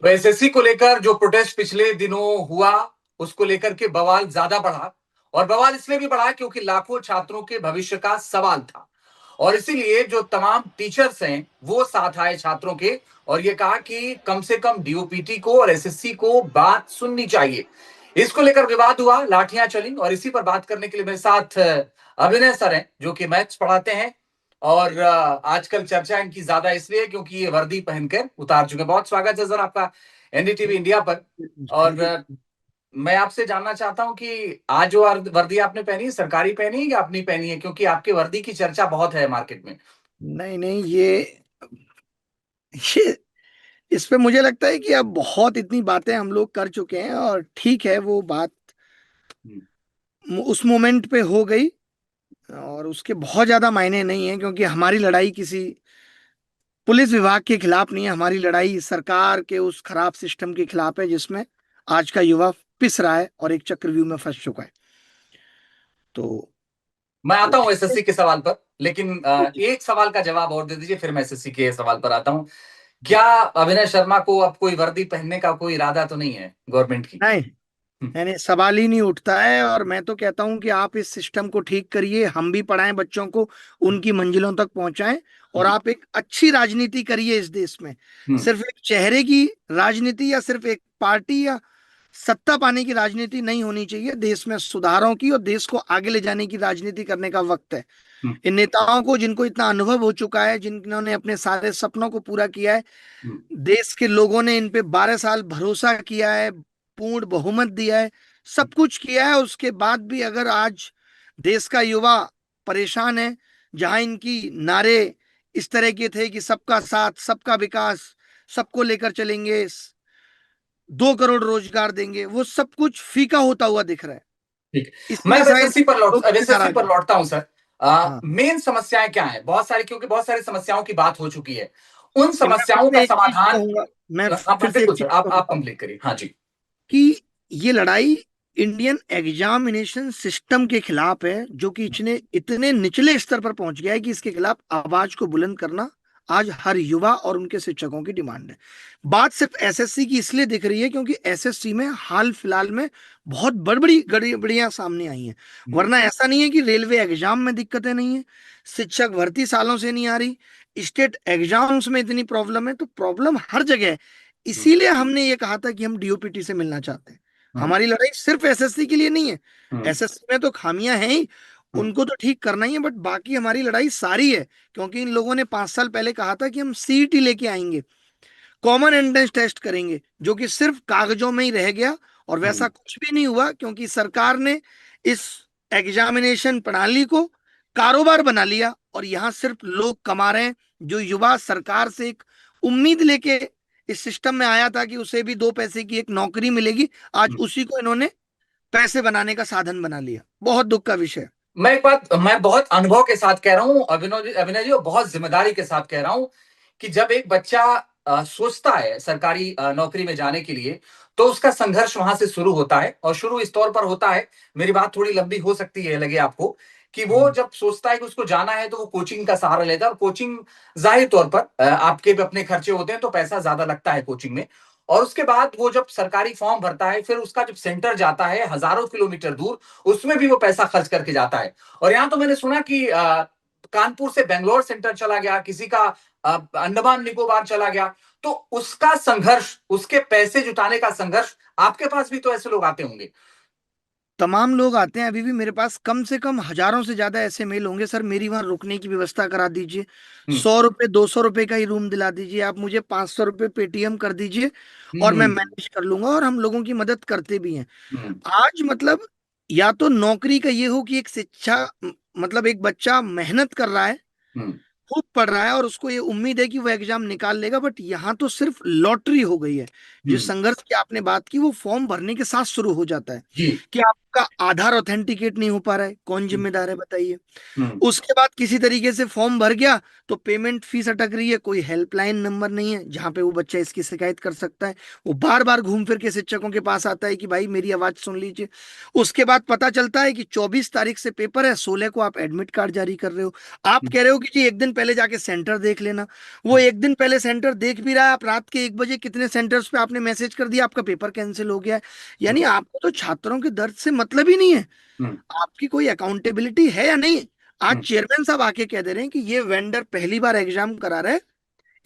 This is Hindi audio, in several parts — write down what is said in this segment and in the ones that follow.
तो एसएससी को लेकर जो प्रोटेस्ट पिछले दिनों हुआ, उसको लेकर के बवाल ज्यादा बढ़ा। और बवाल इसलिए भी बढ़ा क्योंकि लाखों छात्रों के भविष्य का सवाल था। और इसीलिए जो तमाम टीचर्स हैं वो साथ आए छात्रों के, और ये कहा कि कम से कम डीओपीटी को और एसएससी को बात सुननी चाहिए। इसको लेकर विवाद हुआ, लाठियां चली, और इसी पर बात करने के लिए मेरे साथ अभिनय सर हैं जो कि मैथ्स पढ़ाते हैं। और आजकल चर्चा इनकी ज्यादा इसलिए क्योंकि ये वर्दी पहनकर उतार चुके हैं। बहुत स्वागत है सर आपका एनडीटीवी इंडिया पर। और थैंक यू। मैं आपसे जानना चाहता हूं कि आज जो वर्दी आपने पहनी है, सरकारी पहनी है या अपनी पहनी है? क्योंकि आपके वर्दी की चर्चा बहुत है मार्केट में। नहीं नहीं, ये इस पे मुझे लगता है कि अब बहुत इतनी बातें हम लोग कर चुके हैं और ठीक है, वो बात हम्म। उस मोमेंट पे हो गई और उसके बहुत ज्यादा मायने नहीं है, क्योंकि हमारी लड़ाई किसी पुलिस विभाग के खिलाफ नहीं है। हमारी लड़ाई सरकार के उस खराब सिस्टम के खिलाफ है जिसमें आज का युवा पिस रहा है और एक चक्रव्यूह में फंस चुका है। तो मैं वो आता हूं ठीक है। एसएससी के सवाल पर, लेकिन ओके। एक सवाल का जवाब और दे दीजिए, फिर मैं एसएससी के सवाल पर आता हूं। क्या अभिनय शर्मा को अब कोई वर्दी पहनने का कोई इरादा तो नहीं है गवर्नमेंट की? नहीं, हम्म। यानी सवाल ही नहीं उठता है। और मैं तो कहता हूं कि आप इस सिस्टम को ठीक करिए, हम भी पढ़ाएं बच्चों को, उनकी मंजिलों तक पहुंचाएं। और हम्म। आप एक अच्छी राजनीति करिए इस देश में। हम्म। सिर्फ एक चेहरे की राजनीति या सिर्फ एक पार्टी या सत्ता पाने की राजनीति नहीं होनी चाहिए। देश में सुधारों की और देश को आगे ले जाने की राजनीति करने का वक्त है। हम्म। इन नेताओं को, जिनको इतना अनुभव हो चुका है, जिन्होंने अपने सारे सपनों को पूरा किया है, हम्म। देश के लोगों ने इन पे 12 साल भरोसा किया है, पूर्ण बहुमत दिया है, सब कुछ किया है, उसके बाद भी अगर आज देश का युवा परेशान है, जहां इनकी नारे इस तरह के थे कि सबका साथ, सबका विकास, सबको लेकर चलेंगे, 2 करोड़ रोजगार देंगे, वो सब कुछ फीका होता हुआ दिख रहा है। ठीक है। मैं इसलिए शायद अब लोग एसएससी नाराज पर हैं। लौटता हूं सर। हाँ, मेन समस्याएं क्या हैं? बहुत सारी, क्योंकि बहुत सारी समस्याओं की बात हो चुकी है। उन नहीं, मैं फिर समस्याओं का से एक चीज समाधान। कहूंगा, मैं हाँ फिर से एक बिल्कुल सर, चीज आप कहूंगा कंप्लीट करिए। हाँ जी। कि ये लड़ाई इंडियन एग्जामिनेशन सिस्टम के खिलाफ है, जो कि इतने इतने निचले स्तर पर पहुंच गया है कि इसके खिलाफ आवाज को बुलंद करना आज हर युवा और उनके शिक्षकों की डिमांड है। बात सिर्फ एसएससी की इसलिए दिख रही है क्योंकि एसएससी में हाल फिलहाल में बहुत बड़ी बड़ी गड़बड़ियां सामने आई हैं। हम्म। वरना ऐसा नहीं है कि रेलवे एग्जाम में दिक्कतें नहीं है, शिक्षक भर्ती सालों से नहीं आ रही, स्टेट एग्जाम्स में इतनी प्रॉब्लम है, तो प्रॉब्लम हर जगह है। हम्म। इसीलिए हमने ये कहा था कि हम डीओपीटी से मिलना चाहते हैं। हम्म। हमारी लड़ाई सिर्फ एसएससी के लिए नहीं है। हम्म। एसएससी में तो खामियां हैं ही, हम्म। उनको तो ठीक करना ही है, बट बाकी हमारी लड़ाई सारी है। क्योंकि इन लोगों ने 5 साल पहले कहा था कि हम सीईटी लेके आएंगे, कॉमन एंट्रेंस टेस्ट करेंगे, जो कि सिर्फ कागजों में ही रह गया। और हम्म। वैसा कुछ भी नहीं हुआ, क्योंकि सरकार ने इस एग्जामिनेशन प्रणाली को कारोबार बना लिया और यहाँ सिर्फ लोग कमा रहे हैं। जो युवा सरकार से एक उम्मीद लेके इस सिस्टम में आया था कि उसे भी 2 पैसे की एक नौकरी मिलेगी, आज हम्म। उसी को इन्होंने पैसे बनाने का साधन बना लिया। बहुत दुख का विषय है। मैं एक बात, मैं बहुत अनुभव के साथ कह रहा हूं अभिनव जी, और बहुत जिम्मेदारी के साथ कह रहा हूं कि जब एक बच्चा सोचता है सरकारी नौकरी में जाने के लिए, तो उसका संघर्ष वहां से शुरू होता है। और शुरू इस तौर पर होता है, मेरी बात थोड़ी लंबी हो सकती है लगे आपको, कि वो हम्म। जब सोचता है कि उसको जाना है तो वो कोचिंग का सहारा लेता है। और कोचिंग जाहिर तौर पर आपके भी अपने खर्चे होते हैं, तो पैसा ज्यादा लगता है कोचिंग में। और उसके बाद वो जब सरकारी फॉर्म भरता है, फिर उसका जब सेंटर जाता है हजारों किलोमीटर दूर, उसमें भी वो पैसा खर्च करके जाता है। और यहां तो मैंने सुना कि कानपुर से बेंगलोर सेंटर चला गया, किसी का अंडमान निकोबार चला गया। तो उसका संघर्ष, उसके पैसे जुटाने का संघर्ष, आपके पास भी तो ऐसे लोग आते होंगे। तमाम लोग आते हैं, अभी भी मेरे पास कम से कम हजारों से ज्यादा ऐसे मेल होंगे, सर मेरी वहां रुकने की व्यवस्था करा दीजिए, हम्म। 100 रुपये 200 रुपये का ही रूम दिला दीजिए, आप मुझे 500 रुपये पेटीएम कर दीजिए और मैं हम्म। मैनेज कर लूंगा। और हम लोगों की मदद करते भी हैं। हम्म। आज मतलब या तो नौकरी का ये हो कि एक शिक्षा, मतलब एक बच्चा मेहनत कर रहा है, हम्म। खूब पढ़ रहा है और उसको ये उम्मीद है कि वो एग्जाम निकाल लेगा, बट यहाँ तो सिर्फ लॉटरी हो गई है। जिस हम्म। संघर्ष की आपने बात की वो फॉर्म भरने के साथ शुरू हो जाता है जी। कि आपका आधार ऑथेंटिकेट नहीं हो पा रहा है, कौन जिम्मेदार है बताइए। हम्म, उसके बाद किसी तरीके से फॉर्म भर गया तो पेमेंट फीस अटक रही है, कोई हेल्पलाइन नंबर नहीं है जहां पे वो बच्चा इसकी शिकायत कर सकता है। वो बार बार घूम फिर के शिक्षकों के पास आता है कि भाई मेरी आवाज सुन लीजिए। उसके बाद पता चलता है कि 24 तारीख से पेपर है, 16 को आप एडमिट कार्ड जारी कर रहे हो। आप कह रहे हो कि जी एक दिन पहले जाके सेंटर देख लेना। वो एक दिन पहले सेंटर देख भी रहा है, आप रात के 1 बजे कितने सेंटर्स पे आपने मैसेज कर दिया आपका पेपर कैंसिल हो गया है। यानी आपको तो छात्रों के दर्द से मतलब ही नहीं है। हम्म, आपकी कोई अकाउंटेबिलिटी है या नहीं। आज हम्म। चेयरमैन साहब आके कह दे रहे हैं कि ये वेंडर पहली बार एग्जाम करा रहा है,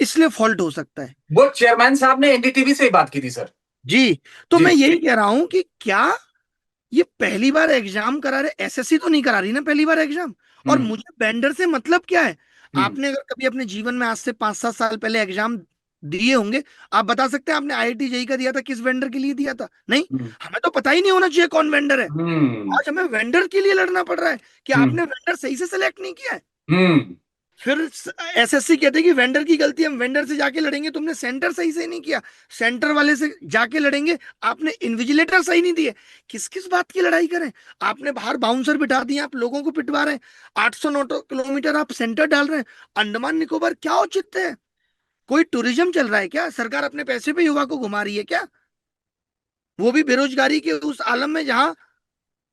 इसलिए फॉल्ट हो सकता है। वो चेयरमैन साहब ने एनडीटीवी से ही बात की थी सर। जी। तो मैं जी। यही कह रहा हूं कि क्या ये पहली बार एग्जाम करा रहे, एसएससी तो नहीं करा रही ना पहली बार एग्जाम। और हम्म, मुझे वेंडर से मतलब क्या है। हम्म, आपने अगर कभी अपने जीवन में आज से 5-7 साल पहले एग्जाम दिए होंगे, आप बता सकते हैं आपने आईआईटी जेई का दिया था किस वेंडर के लिए दिया था? नहीं। हम्म, हमें तो पता ही नहीं होना चाहिए कौन वेंडर है। हम्म, आज हमें वेंडर के लिए लड़ना पड़ रहा है कि हम्म, आपने वेंडर सही से सिलेक्ट नहीं किया है। हम्म, फिर एसएससी कहते हैं कि वेंडर की गलती, हम वेंडर से जाके लड़ेंगे, तुमने सेंटर सही से नहीं किया। सेंटर वाले से जाके लड़ेंगे, आपने इन्विजिलेटर सही नहीं दिए। किस किस बात की लड़ाई करें। आपने बाहर बाउंसर बिठा दिए, आप लोगों को पिटवा रहे हैं। 800 किलोमीटर आप सेंटर डाल रहे हैं। अंडमान निकोबार क्या औचित्य है? कोई टूरिज्म चल रहा है क्या? सरकार अपने पैसे पे युवा को घुमा रही है क्या? वो भी बेरोजगारी के उस आलम में जहां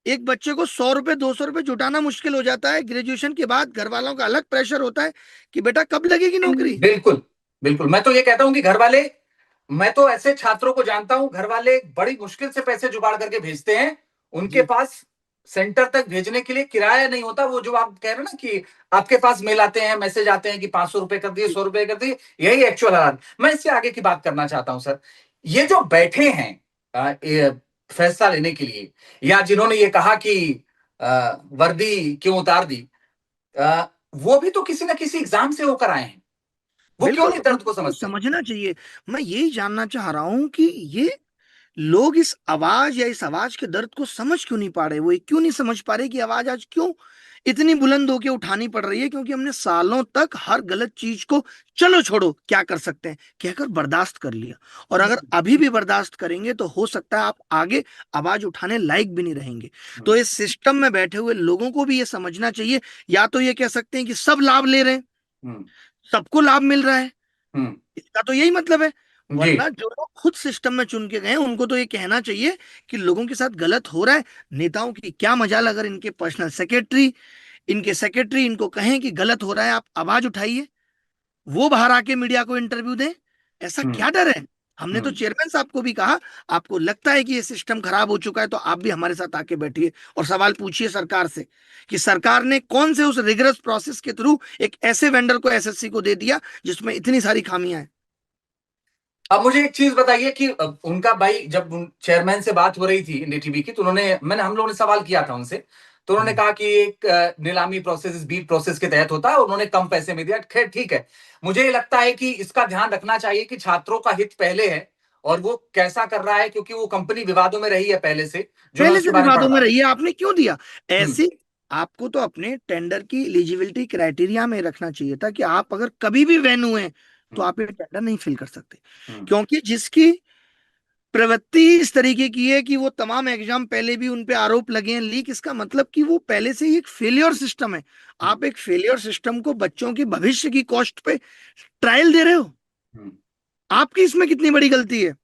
एक बच्चे को 100 रुपए 200 रुपए जुटाना मुश्किल हो जाता है। ग्रेजुएशन के बाद घर वालों का अलग प्रेशर होता है कि बेटा कब लगेगी नौकरी। बिल्कुल, बिल्कुल। मैं तो ये कहता हूं कि घर वाले, मैं तो ऐसे छात्रों को जानता हूं, घर वाले बड़ी मुश्किल से पैसे जुगाड़ करके भेजते हैं। उनके जी पास सेंटर तक भेजने के लिए किराया नहीं होता। वो जो आप कह रहे हैं ना कि आपके पास मेल आते हैं, मैसेज आते हैं कि 500 रुपए कर दिए, 100 रुपए कर दिए, यही एक्चुअल हालात। मैं इससे आगे की बात करना चाहता हूं सर। ये जो बैठे हैं ये फैसला लेने के लिए, या जिन्होंने ये कहा कि वर्दी क्यों उतार दी, अ, वो भी तो किसी ना किसी एग्जाम से होकर आए हैं। वो क्यों बिल्कुल, नहीं दर्द को उनको समझते? समझना चाहिए। मैं यही जानना चाह रहा हूं कि ये लोग इस आवाज या इस आवाज के दर्द को समझ क्यों नहीं पा रहे। वो ये क्यों नहीं समझ पा रहे कि आवाज आज क्यों इतनी बुलंद होके उठानी पड़ रही है। क्योंकि हमने सालों तक हर गलत चीज को चलो छोड़ो क्या कर सकते हैं कहकर बर्दाश्त कर लिया। और अगर अभी भी बर्दाश्त करेंगे तो हो सकता है आप आगे आवाज उठाने लायक भी नहीं रहेंगे। तो इस सिस्टम में बैठे हुए लोगों को भी ये समझना चाहिए। या तो ये कह सकते हैं कि सब लाभ ले रहे हैं, हम्म, सबको लाभ मिल रहा है, हम्म, इसका तो यही मतलब है। जी, वरना जो लोग खुद सिस्टम में चुन के गए हैं, उनको तो ये कहना चाहिए कि लोगों के साथ गलत हो रहा है। नेताओं की क्या मजाल अगर इनके पर्सनल सेक्रेटरी, इनके सेक्रेटरी इनको कहें कि गलत हो रहा है आप आवाज उठाइए, वो बाहर आके मीडिया को इंटरव्यू दें। ऐसा हम्म, क्या डर है? हमने तो हम्म। चेयरमैन साहब को भी कहा, आपको लगता है कि ये सिस्टम खराब हो चुका है तो आप भी हमारे साथ आके बैठिए और सवाल पूछिए सरकार से कि सरकार ने कौन से उस रिगरस प्रोसेस के थ्रू एक ऐसे वेंडर को एसएससी को दे दिया जिसमें इतनी सारी खामियां हैं। अब मुझे एक चीज बताइए कि उनका भाई जब चेयरमैन से बात हो रही थी एनडीटीवी की, तो हम लोगों ने सवाल किया था उनसे। तो उन्होंने कहा कि एक नीलामी प्रोसेस बीट प्रोसेस के तहत होता है, उन्होंने कम पैसे में दिया। खैर ठीक है। मुझे ये लगता है कि इसका ध्यान रखना चाहिए कि छात्रों का हित पहले है, और वो कैसा कर रहा है, क्योंकि वो कंपनी विवादों में रही है पहले से, जो मैं पहले उसके से बारे में पढ़ विवादों में रहा रही है, आपने क्यों दिया हूँ। ऐसी? आपको तो अपने टेंडर की एलिजिबिलिटी क्राइटेरिया में रखना चाहिए था कि आप अगर कभी भी वेन हुए तो हम्म, आप ये टेंडर नहीं फिल कर सकते। हम्म, क्योंकि जिसकी प्रवृत्ति इस तरीके की है कि वो तमाम एग्जाम पहले भी उन पे आरोप लगे हैं लीक, इसका मतलब कि वो पहले से ही एक फेलियर सिस्टम है। हम्म, आप एक फेलियर सिस्टम को बच्चों के भविष्य की कॉस्ट पे ट्रायल दे रहे हो। हम्म। आपकी इसमें कितनी बड़ी गलती है?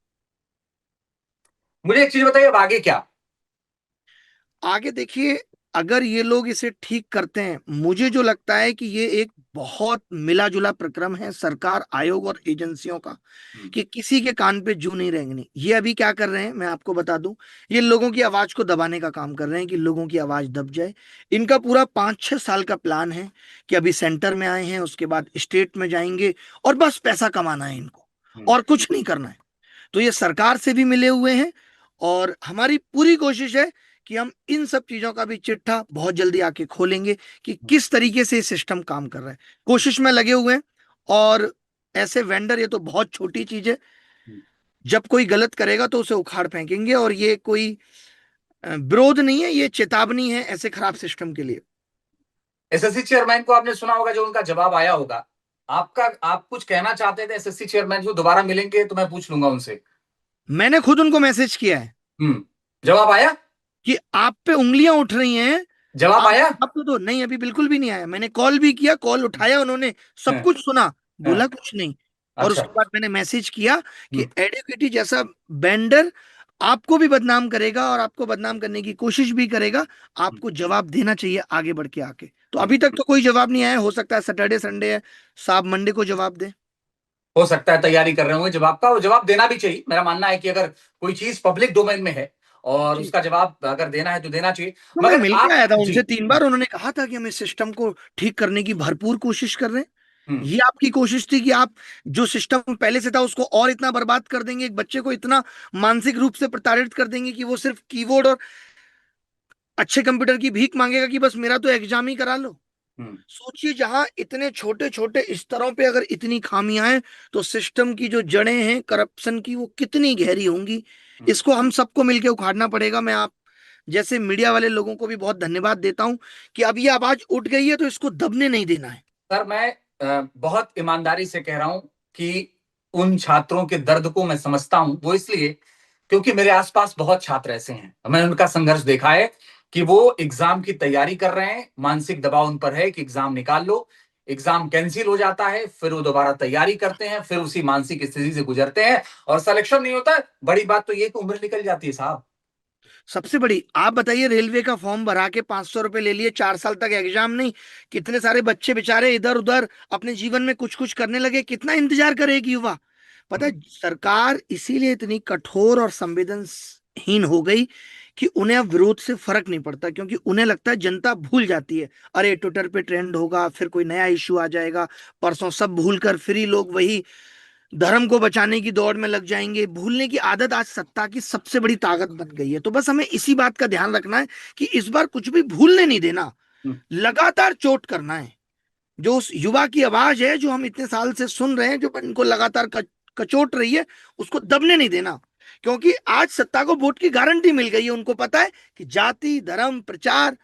मुझे एक चीज बताइए, अब आगे क्या? आगे देखिए, अगर ये लोग इसे ठीक करते हैं, मुझे जो लगता है कि ये एक बहुत मिला जुला प्रक्रम है सरकार, आयोग और एजेंसियों का, हम्म, कि किसी के कान पे जू नहीं रेंगनी। ये अभी क्या कर रहे हैं मैं आपको बता दूं, ये लोगों की आवाज को दबाने का काम कर रहे हैं कि लोगों की आवाज दब जाए। इनका पूरा 5-6 साल का प्लान है कि अभी सेंटर में आए हैं, उसके बाद स्टेट में जाएंगे और बस पैसा कमाना है इनको, हम्म, और कुछ नहीं करना है। तो ये सरकार से भी मिले हुए हैं। और हमारी पूरी कोशिश है कि हम इन सब चीजों का भी चिट्ठा बहुत जल्दी आके खोलेंगे कि किस तरीके से सिस्टम काम कर रहा है। कोशिश में लगे हुए हैं। और ऐसे वेंडर, ये तो बहुत छोटी चीज है, हम्म। जब कोई गलत करेगा तो उसे उखाड़ फेंकेंगे। और ये कोई विरोध नहीं है, ये चेतावनी है ऐसे खराब सिस्टम के लिए। एसएससी चेयरमैन को आपने सुना होगा, जो उनका जवाब आया होगा। आपका, आप कुछ कहना चाहते थे एसएससी चेयरमैन को? दोबारा मिलेंगे तो मैं पूछ लूंगा उनसे। मैंने खुद उनको मैसेज किया है। जवाब आया? कि आप पे उंगलियां उठ रही हैं। जवाब आप आया? आप तो नहीं, अभी बिल्कुल भी नहीं आया। मैंने कॉल भी किया, कॉल उठाया उन्होंने, सब हाँ, कुछ सुना, हाँ, बोला कुछ नहीं। और अच्छा। उसके बाद मैंने मैसेज किया कि हम्म, एडिक्विटी जैसा बेंडर आपको भी बदनाम करेगा और आपको बदनाम करने की कोशिश भी करेगा। हम्म, आपको जवाब देना चाहिए आगे बढ़ के आके। तो हम्म। अभी तक तो कोई जवाब नहीं आया। हो सकता है सैटरडे संडे है, साहब मंडे को जवाब दे। हो सकता है तैयारी कर रहे होंगे जवाब का, और जवाब देना भी चाहिए। मेरा मानना है कि अगर कोई चीज पब्लिक डोमेन में है और जी। उसका जवाब अगर देना है तो देना चाहिए। तो मैं मगर मिल के आप आया था जी। उनसे 3 बार, उन्होंने कहा था कि हम इस सिस्टम को ठीक करने की भरपूर कोशिश कर रहे हैं। हम्म, ये आपकी कोशिश थी कि आप जो सिस्टम पहले से था उसको और इतना बर्बाद कर देंगे, एक बच्चे को इतना मानसिक रूप से प्रताड़ित कर देंगे कि वो सिर्फ कीबोर्ड और अच्छे कंप्यूटर की भीख मांगेगा कि बस मेरा तो एग्जाम ही करा लो। हम्म, सोचिए, जहां इतने छोटे छोटे स्तरों पे अगर इतनी खामियां हैं, तो सिस्टम की जो जड़ें हैं करप्शन की, वो कितनी गहरी होंगी। हम्म। इसको हम सबको मिलकर उखाड़ना पड़ेगा। मैं आप जैसे मीडिया वाले लोगों को भी बहुत धन्यवाद देता हूं कि अब ये आवाज उठ गई है, तो इसको दबने नहीं देना है। सर मैं बहुत ईमानदारी से कह रहा हूं कि उन छात्रों के दर्द को मैं समझता हूं। वो इसलिए क्योंकि मेरे आसपास बहुत छात्र ऐसे हैं, मैंने उनका संघर्ष देखा है कि वो एग्जाम की तैयारी कर रहे हैं, मानसिक दबाव उन पर है कि एग्जाम निकाल लो, एग्जाम कैंसिल हो जाता है, फिर वो दोबारा तैयारी करते हैं, फिर उसी मानसिक स्थिति से गुजरते हैं और सिलेक्शन नहीं होता। बड़ी बात तो ये कि उम्र निकल जाती है साहब। सबसे बड़ी आप बताइए, रेलवे का फॉर्म भरा के 500 रुपए ले लिए, 4 साल तक एग्जाम नहीं। कितने सारे बच्चे बेचारे इधर उधर अपने जीवन में कुछ कुछ करने लगे। कितना इंतजार करे एक युवा। पता है, सरकार इसीलिए इतनी कठोर और संवेदनहीन हो गई कि उन्हें अब विरोध से फर्क नहीं पड़ता, क्योंकि उन्हें लगता है जनता भूल जाती है। अरे ट्विटर पे ट्रेंड होगा, फिर कोई नया इश्यू आ जाएगा, परसों सब भूल कर फिर ही लोग वही धर्म को बचाने की दौड़ में लग जाएंगे। भूलने की आदत आज सत्ता की सबसे बड़ी ताकत बन गई है। तो बस हमें इसी बात का ध्यान रखना है कि इस बार कुछ भी भूलने नहीं देना, लगातार चोट करना है। जो उस युवा की आवाज है, जो हम इतने साल से सुन रहे हैं, जो इनको लगातार कचोट रही है, उसको दबने नहीं देना। क्योंकि आज सत्ता को वोट की गारंटी मिल गई है। उनको पता है कि जाति, धर्म, प्रचार,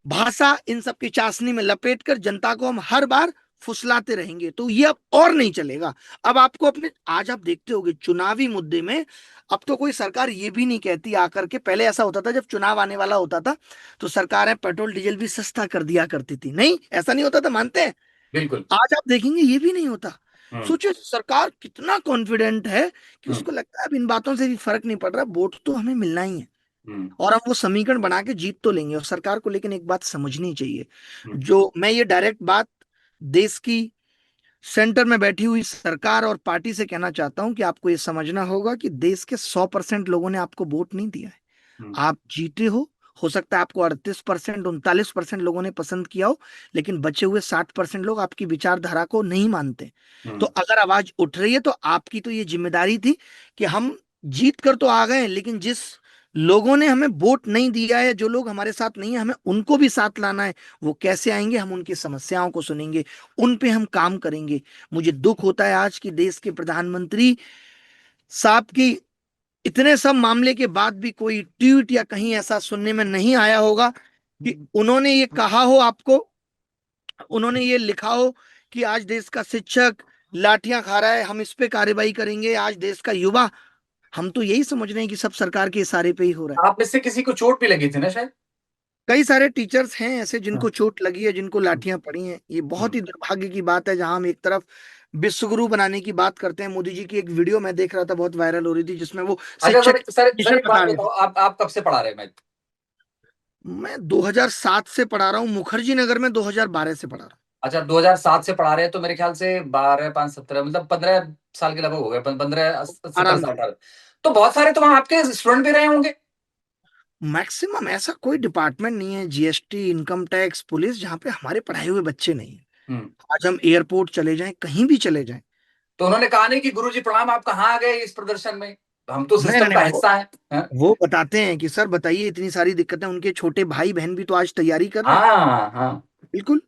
भाषा, इन सब की चाशनी में लपेट कर जनता को हम हर बार फुसलाते रहेंगे। तो ये अब और नहीं चलेगा। अब आपको अपने, आज आप देखते होंगे चुनावी मुद्दे में, अब तो कोई सरकार ये भी नहीं कहती आकर के, पहले ऐसा होता था जब चुनाव आने वाला होता था तो सरकारें पेट्रोल डीजल भी सस्ता कर दिया करती थी। नहीं, ऐसा नहीं होता था, मानते हैं? बिल्कुल। आज आप देखेंगे ये भी नहीं होता। हम्म, सोचिए, सरकार कितना कॉन्फिडेंट है कि हम्म, उसको लगता है अब इन बातों से भी फर्क नहीं पड़ रहा, वोट तो हमें मिलना ही है हम्म, और हम वो समीकरण बना के जीत तो लेंगे। और सरकार को लेकिन एक बात समझनी चाहिए, हम्म, जो मैं ये डायरेक्ट बात देश की सेंटर में बैठी हुई सरकार और पार्टी से कहना चाहता हूं कि आपको ये समझना होगा कि देश के 100% लोगों ने आपको वोट नहीं दिया है। हम्म, आप जीते हो सकता है आपको 38%, 39% लोगों ने पसंद किया हो, लेकिन बचे हुए 60% लोग आपकी विचारधारा को नहीं मानते। तो हम्म, अगर आवाज उठ रही है तो आपकी तो ये जिम्मेदारी थी कि हम जीत कर तो आ गए, लेकिन जिस लोगों ने हमें वोट नहीं दिया है, जो लोग हमारे साथ नहीं है, हमें उनको भी साथ लाना है। वो कैसे आएंगे? हम उनकी समस्याओं को सुनेंगे, उन पे हम काम करेंगे। मुझे दुख होता है आज की देश के प्रधानमंत्री साहब की इतने सब मामले के बाद भी कोई ट्वीट या कहीं ऐसा सुनने में नहीं आया होगा कि उन्होंने ये कहा हो आपको, उन्होंने ये लिखा हो कि आज देश का शिक्षक लाठियां खा रहा है, हम इस पे कार्रवाई करेंगे। आज देश का युवा, हम तो यही समझ रहे हैं कि सब सरकार के इशारे पे ही हो रहा है। आप में से किसी को चोट भी लगी थी ना शायद? कई सारे टीचर्स हैं ऐसे हाँ, जिनको चोट लगी है, जिनको हम्म, लाठियां पड़ी हैं। ये बहुत ही दुर्भाग्य की बात है। जहां हम एक तरफ विश्वगुरु बनाने की बात करते हैं, मोदी जी की एक वीडियो मैं देख रहा था, बहुत वायरल हो रही थी, जिसमें वो अच्छा शिक्षक सर, सर मिशन एक बात बता रहे बताओ, थे। आप कब से पढ़ा रहे हैं मैथ? मैं 2007 से पढ़ा रहा हूँ, मुखर्जी नगर में 2012 से पढ़ा रहा अच्छा, 2007 से पढ़ा रहे हैं तो मेरे ख्याल से 12, 5, 17, मतलब 15 साल के लगभग हो गए, 15, हूँ 17 आराम साल, से। 18। तो बहुत सारे तो वहां आपके स्टूडेंट भी रहे होंगे। मैक्सिमम ऐसा कोई डिपार्टमेंट नहीं है, जीएसटी, इनकम टैक्स, पुलिस, जहाँ पे हमारे पढ़ाए हुए बच्चे नहीं है। हम्म। आज हम एयरपोर्ट चले जाएं, कहीं भी चले जाएं। तो उन्होंने कहा नहीं कि गुरुजी प्रणाम, आप कहाँ आ गए इस प्रदर्शन में, हम तो नहीं नहीं सिस्टम नहीं, का हिस्सा है। हाँ, वो बताते हैं कि सर बताइए, इतनी सारी दिक्कतें, उनके छोटे भाई बहन भी तो आज तैयारी कर रहे हैं। हाँ, हाँ। बिल्कुल।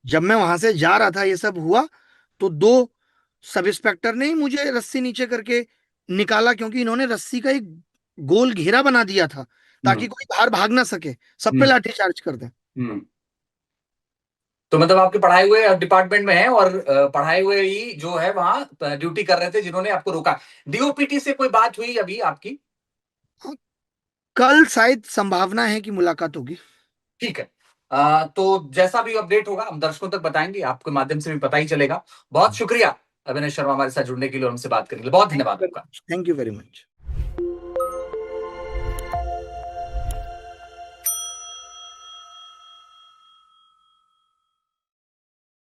जब मैं वहां से जा रहा था, ये सब हुआ, तो दो सब इंस्पेक्टर ने ही मुझे रस्सी नीचे करके निकाला, क्योंकि इन्होंने रस्सी का एक गोल घेरा बना दिया था ताकि हम्म, कोई बाहर भाग ना सके, सब पे हम्म, लाठी चार्ज कर दें। हम्म। तो मतलब आपके पढ़ाए हुए डिपार्टमेंट में है और पढ़ाए हुए ही जो है वहां ड्यूटी कर रहे थे जिन्होंने आपको रोका। डीओपीटी से कोई बात हुई अभी आपकी? कल शायद संभावना है कि मुलाकात होगी। ठीक है। तो जैसा भी अपडेट होगा हम दर्शकों तक बताएंगे, आपके माध्यम से भी पता ही चलेगा। बहुत शुक्रिया अभिनय शर्मा हमारे साथ जुड़ने के लिए और हमसे बात करने के लिए, बहुत धन्यवाद आपका। Thank you very much.